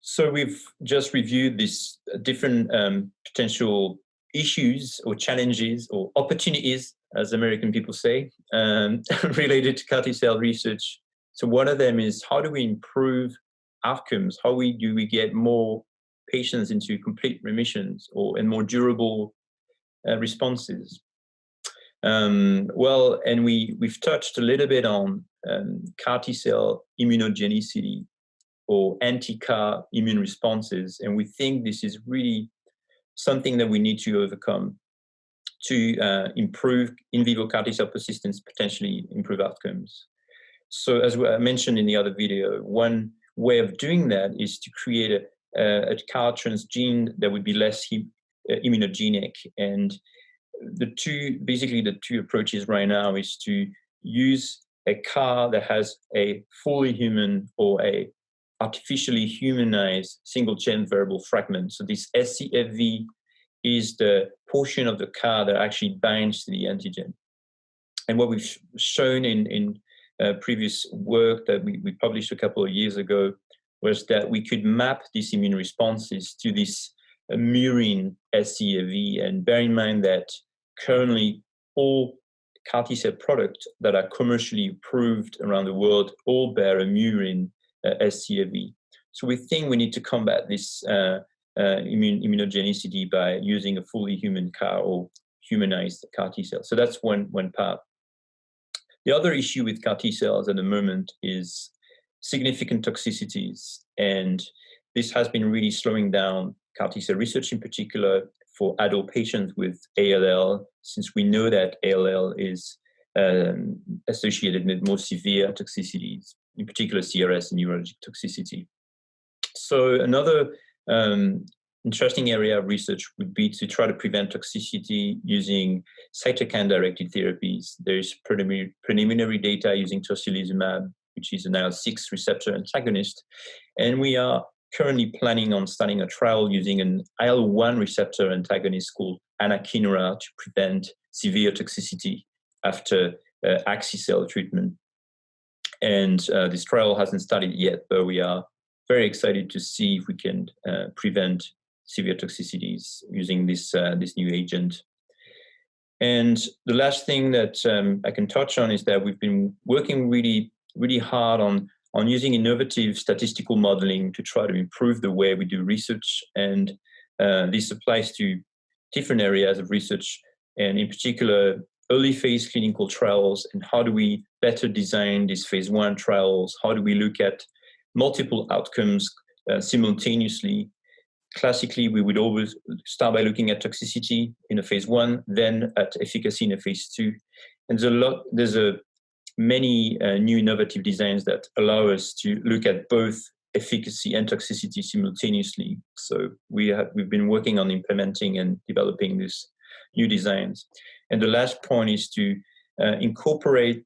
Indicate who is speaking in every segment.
Speaker 1: So we've just reviewed these different potential issues or challenges or opportunities, as American people say, related to CAR T-cell research. So one of them is, how do we improve outcomes? Do we get more patients into complete remissions and more durable responses? And we've touched a little bit on CAR T-cell immunogenicity or anti-CAR immune responses. And we think this is really something that we need to overcome to improve in vivo CAR T-cell persistence, potentially improve outcomes. So as I mentioned in the other video, one way of doing that is to create a CAR transgene that would be less immunogenic. And the two approaches right now is to use a CAR that has a fully human or a artificially humanized single-chain variable fragment. So this scFv is the portion of the CAR that actually binds to the antigen. And what we've shown in previous work that we published a couple of years ago was that we could map these immune responses to this murine scFv. And bear in mind that currently all CAR T-cell products that are commercially approved around the world all bear a murine scFv. So we think we need to combat this immunogenicity by using a fully human CAR or humanized CAR T-cell. So that's one part. The other issue with CAR T-cells at the moment is significant toxicities. And this has been really slowing down CAR T-cell research, in particular for adult patients with ALL, since we know that ALL is associated with more severe toxicities, in particular CRS and neurologic toxicity. So another interesting area of research would be to try to prevent toxicity using cytokine-directed therapies. There's preliminary data using Tocilizumab, which is an IL-6 receptor antagonist, and we are currently planning on starting a trial using an IL-1 receptor antagonist called anakinra to prevent severe toxicity after axi-cell treatment. And this trial hasn't started yet, but we are very excited to see if we can prevent severe toxicities using this new agent. And the last thing that I can touch on is that we've been working really, really hard on using innovative statistical modeling to try to improve the way we do research. And this applies to different areas of research, and in particular, early phase clinical trials, and how do we better design these phase 1 trials? How do we look at multiple outcomes simultaneously? Classically, we would always start by looking at toxicity in a phase 1, then at efficacy in a phase 2. And there's many new innovative designs that allow us to look at both efficacy and toxicity simultaneously. So we've been working on implementing and developing these new designs. And the last point is to incorporate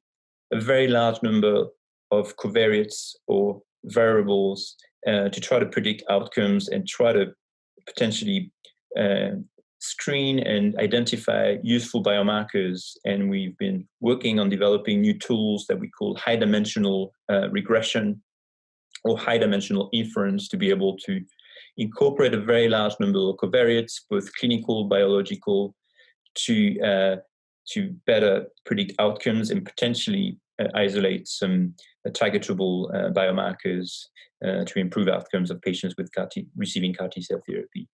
Speaker 1: a very large number of covariates or variables to try to predict outcomes and try to potentially screen and identify useful biomarkers. And we've been working on developing new tools that we call high-dimensional regression or high-dimensional inference to be able to incorporate a very large number of covariates, both clinical, biological, to better predict outcomes and potentially isolate some targetable biomarkers to improve outcomes of patients with receiving CAR T-cell therapy.